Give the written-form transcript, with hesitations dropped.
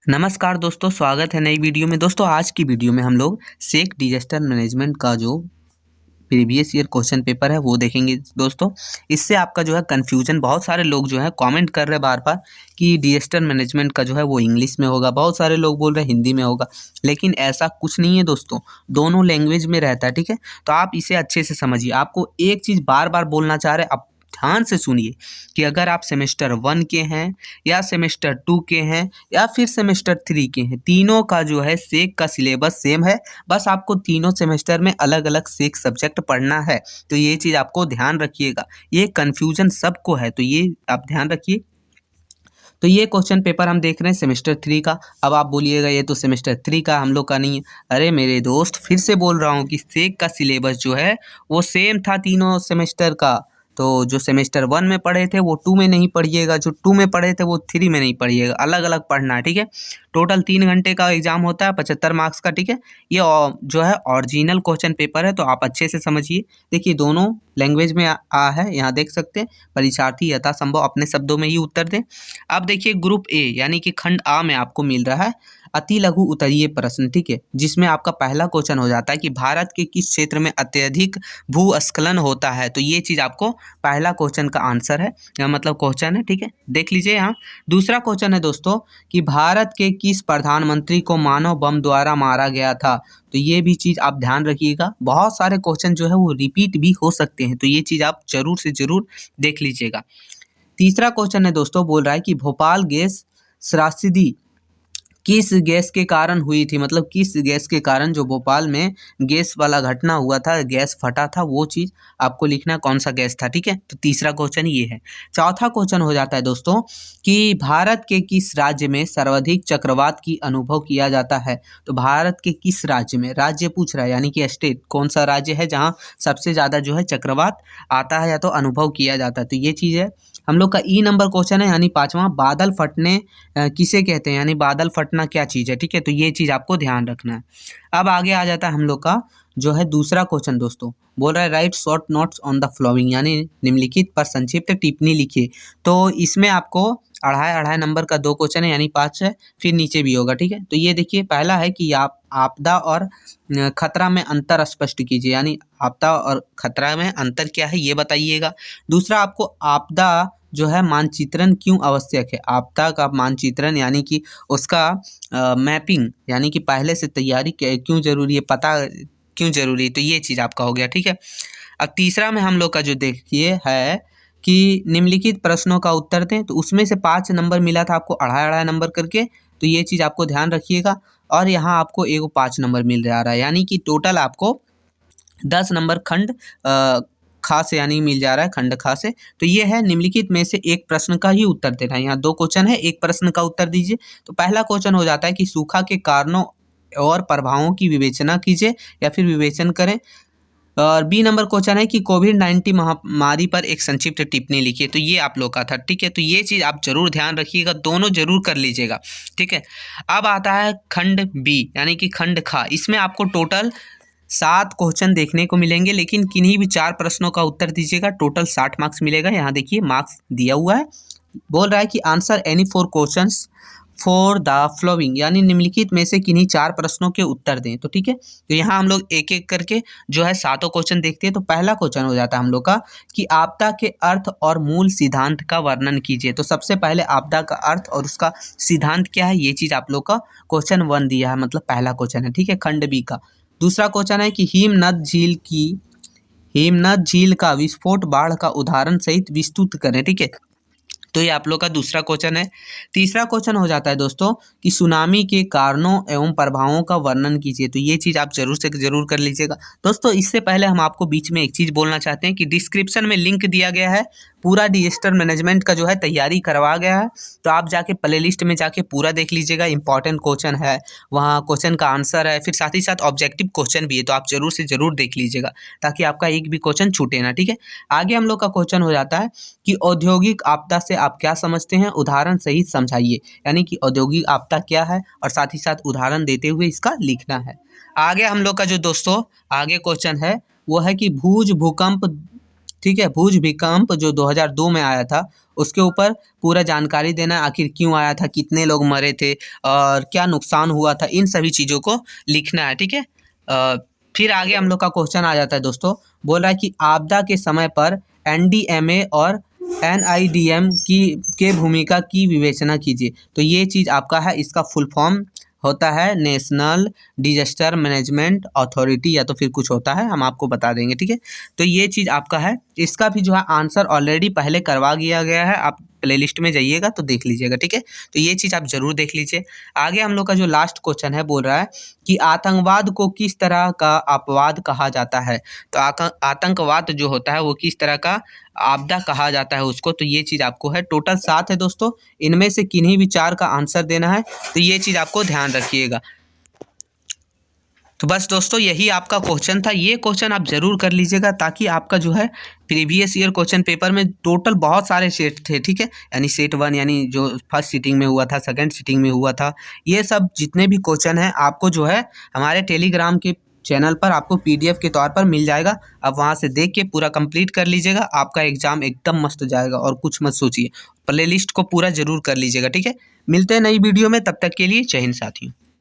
नमस्कार दोस्तों, स्वागत है नई वीडियो में। दोस्तों आज की वीडियो में हम लोग सेक डिजास्टर मैनेजमेंट का जो प्रीवियस ईयर क्वेश्चन पेपर है वो देखेंगे। दोस्तों इससे आपका जो है कन्फ्यूजन, बहुत सारे लोग जो है कमेंट कर रहे हैं बार बार कि डिजास्टर मैनेजमेंट का जो है वो इंग्लिश में होगा, बहुत सारे लोग बोल रहे हैं हिंदी में होगा, लेकिन ऐसा कुछ नहीं है दोस्तों, दोनों लैंग्वेज में रहता है। ठीक है, तो आप इसे अच्छे से समझिए। आपको एक चीज़ बार बार बोलना चाह रहे हैं, आप ध्यान से सुनिए कि अगर आप सेमेस्टर 1 के हैं या सेमेस्टर 2 के हैं या फिर सेमेस्टर 3 के हैं, तीनों का जो है सेक का सिलेबस सेम है। बस आपको तीनों सेमेस्टर में अलग अलग सेक सब्जेक्ट पढ़ना है, तो ये चीज़ आपको ध्यान रखिएगा। ये कन्फ्यूजन सबको है, तो ये आप ध्यान रखिए। तो ये क्वेश्चन पेपर हम देख रहे हैं सेमेस्टर 3 का। अब आप बोलिएगा ये तो सेमेस्टर 3 का हम लोग का नहीं है। अरे मेरे दोस्त, फिर से बोल रहा हूँ कि सेक का सिलेबस जो है वो सेम था तीनों सेमेस्टर का। तो जो सेमेस्टर 1 में पढ़े थे वो 2 में नहीं पढ़िएगा, जो 2 में पढ़े थे वो 3 में नहीं पढ़िएगा, अलग अलग पढ़ना है। ठीक है, टोटल 3 घंटे का एग्जाम होता है, 75 मार्क्स का। ठीक है, ये जो है ओरिजिनल क्वेश्चन पेपर है, तो आप अच्छे से समझिए। देखिए दोनों लैंग्वेज में आ है, यहाँ देख सकते हैं। परीक्षार्थी यथासंभव अपने शब्दों में ही उत्तर दें। अब देखिए ग्रुप ए यानी कि खंड आ में आपको मिल रहा है अति लघु उत्तरीय प्रश्न। ठीक है, जिसमें आपका पहला क्वेश्चन हो जाता है कि भारत के किस क्षेत्र में अत्यधिक भूस्खलन होता है। तो ये चीज़ आपको पहला क्वेश्चन का आंसर है, या मतलब क्वेश्चन है। ठीक है, देख लीजिए यहाँ। दूसरा क्वेश्चन है दोस्तों कि भारत के किस प्रधानमंत्री को मानव बम द्वारा मारा गया था। तो ये भी चीज़ आप ध्यान रखिएगा, बहुत सारे क्वेश्चन जो है वो रिपीट भी हो सकते हैं, तो ये चीज़ आप जरूर से जरूर देख लीजिएगा। तीसरा क्वेश्चन है दोस्तों, बोल रहा है कि भोपाल गैस त्रासदी किस गैस के कारण हुई थी, मतलब किस गैस के कारण जो भोपाल में गैस वाला घटना हुआ था, गैस फटा था, वो चीज़ आपको लिखना है, कौन सा गैस था। ठीक है, तो तीसरा क्वेश्चन ये है। चौथा क्वेश्चन हो जाता है दोस्तों कि भारत के किस राज्य में सर्वाधिक चक्रवात की अनुभव किया जाता है। तो भारत के किस राज्य में, राज्य पूछ रहा है यानी कि स्टेट, कौन सा राज्य है जहाँ सबसे ज़्यादा जो है चक्रवात आता है या तो अनुभव किया जाता है। तो ये चीज़ है। हम लोग का ई नंबर क्वेश्चन है यानी पाँचवा, बादल फटने किसे कहते हैं, यानी बादल फटना क्या चीज़ है। ठीक है, तो ये चीज़ आपको ध्यान रखना है। अब आगे आ जाता है हम लोग का जो है दूसरा क्वेश्चन दोस्तों, बोल रहा है right short notes on the flowing, यानी निम्नलिखित पर संक्षिप्त टिप्पणी लिखिए। तो इसमें आपको अढ़ाई अढ़ाई नंबर का दो क्वेश्चन है, यानी 5 है, फिर नीचे भी होगा। ठीक है, तो ये देखिए पहला है कि आप आपदा और खतरा में अंतर स्पष्ट कीजिए, यानी आपदा और खतरा में अंतर क्या है ये बताइएगा। दूसरा आपको आपदा जो है मानचित्रण क्यों आवश्यक है, आपदा का मानचित्रण यानी कि उसका मैपिंग यानी कि पहले से तैयारी क्यों जरूरी है, पता क्यों जरूरी है। तो ये चीज़ आपका हो गया। ठीक है, अब तीसरा में हम लोग का जो देखिए है कि निम्नलिखित प्रश्नों का उत्तर दें। तो उसमें से 5 नंबर मिला था आपको अढ़ाई अढ़ाई नंबर करके, तो ये चीज़ आपको ध्यान रखिएगा। और यहाँ आपको एगो 5 नंबर मिल जा रहा है, यानी कि टोटल आपको 10 नंबर खंड खा से यानी मिल जा रहा है, खंड खा से। तो ये है निम्नलिखित में से एक प्रश्न का ही उत्तर देना है। यहाँ 2 क्वेश्चन है, एक प्रश्न का उत्तर दीजिए। तो पहला क्वेश्चन हो जाता है कि सूखा के कारणों और प्रभावों की विवेचना कीजिए या फिर विवेचन करें। और बी नंबर क्वेश्चन है कि कोविड-19 महामारी पर एक संक्षिप्त टिप्पणी लिखिए। तो ये आप लोग का था। ठीक है, तो ये चीज़ आप जरूर ध्यान रखिएगा, दोनों जरूर कर लीजिएगा। ठीक है, अब आता है खंड बी यानी कि खंड खा। इसमें आपको टोटल 7 क्वेश्चन देखने को मिलेंगे, लेकिन किन्हीं भी 4 प्रश्नों का उत्तर दीजिएगा, टोटल 60 मार्क्स मिलेगा। यहाँ देखिए मार्क्स दिया हुआ है, बोल रहा है कि answer any 4 questions for the flowing, यानी निम्नलिखित में से किन्हीं 4 प्रश्नों के उत्तर दें। तो ठीक है, तो यहाँ हम लोग एक एक करके जो है 7 क्वेश्चन देखते हैं। तो पहला क्वेश्चन हो जाता है हम लोग का कि आपदा के अर्थ और मूल सिद्धांत का वर्णन कीजिए। तो सबसे पहले आपदा का अर्थ और उसका सिद्धांत क्या है, ये चीज़ आप लोग का क्वेश्चन 1 दिया है, मतलब पहला क्वेश्चन है। ठीक है, खंड बी का। दूसरा क्वेश्चन है कि हिमनद झील का विस्फोट बाढ़ का उदाहरण सहित विस्तृत करें। ठीक है, तो ये आप लोग का दूसरा क्वेश्चन है। तीसरा क्वेश्चन हो जाता है दोस्तों कि सुनामी के कारणों एवं प्रभावों का वर्णन कीजिए। तो ये चीज़ आप जरूर से जरूर कर लीजिएगा। दोस्तों इससे पहले हम आपको बीच में एक चीज़ बोलना चाहते हैं कि डिस्क्रिप्शन में लिंक दिया गया है, पूरा डिजास्टर मैनेजमेंट का जो है तैयारी करवा गया है। तो आप जाके प्ले लिस्ट में जाके पूरा देख लीजिएगा, इंपॉर्टेंट क्वेश्चन है, वहाँ क्वेश्चन का आंसर है, फिर साथ ही साथ ऑब्जेक्टिव क्वेश्चन भी है। तो आप जरूर से जरूर देख लीजिएगा ताकि आपका एक भी क्वेश्चन छूटे ना। ठीक है, आगे हम लोग का क्वेश्चन हो जाता है कि औद्योगिक आपदा से आप क्या समझते हैं, उदाहरण सहित समझाइए। यानी कि औद्योगिक आपदा क्या है और साथ ही साथ उदाहरण देते हुए इसका लिखना है। आगे हम लोग का जो दोस्तों आगे क्वेश्चन है वो है कि भूज भूकंप ठीक है। भूज भूकंप जो 2002 में आया था उसके ऊपर पूरा जानकारी देना है, आखिर क्यों आया था, कितने लोग मरे थे और क्या नुकसान हुआ था, इन सभी चीज़ों को लिखना है, ठीक है। फिर आगे हम लोग का क्वेश्चन आ जाता है दोस्तों, बोल रहा है कि आपदा के समय पर एनडीएमए और एनआईडीएम के भूमिका की विवेचना कीजिए। तो ये चीज़ आपका है, इसका फुल फॉर्म होता है नेशनल डिजास्टर मैनेजमेंट अथॉरिटी या तो फिर कुछ होता है, हम आपको बता देंगे, ठीक है। तो ये चीज़ आपका है, इसका भी जो है आंसर ऑलरेडी पहले करवा दिया गया है, आप प्लेलिस्ट में जाइएगा तो देख लीजिएगा, ठीक है। तो ये चीज़ आप ज़रूर देख लीजिए। आगे हम लोग का जो लास्ट क्वेश्चन है बोल रहा है कि आतंकवाद को किस तरह का अपवाद कहा जाता है। तो आतंकवाद जो होता है वो किस तरह का आपदा कहा जाता है उसको। तो ये चीज़ आपको है, टोटल 7 है दोस्तों, इनमें से किन्हीं भी 4 का आंसर देना है, तो ये चीज़ आपको ध्यान रखिएगा। तो बस दोस्तों यही आपका क्वेश्चन था, ये क्वेश्चन आप ज़रूर कर लीजिएगा ताकि आपका जो है प्रीवियस ईयर क्वेश्चन पेपर में टोटल बहुत सारे सेट थे, ठीक है। यानी सेट 1 यानी जो फर्स्ट सीटिंग में हुआ था, सेकंड सीटिंग में हुआ था, ये सब जितने भी क्वेश्चन हैं आपको जो है हमारे टेलीग्राम के चैनल पर आपको पीडीएफ के तौर पर मिल जाएगा। आप वहाँ से देख के पूरा कंप्लीट कर लीजिएगा, आपका एग्जाम एकदम मस्त जाएगा और कुछ मत सोचिए। प्लेलिस्ट को पूरा ज़रूर कर लीजिएगा, ठीक है। मिलते हैं नई वीडियो में, तब तक के लिए जय हिंद साथियों।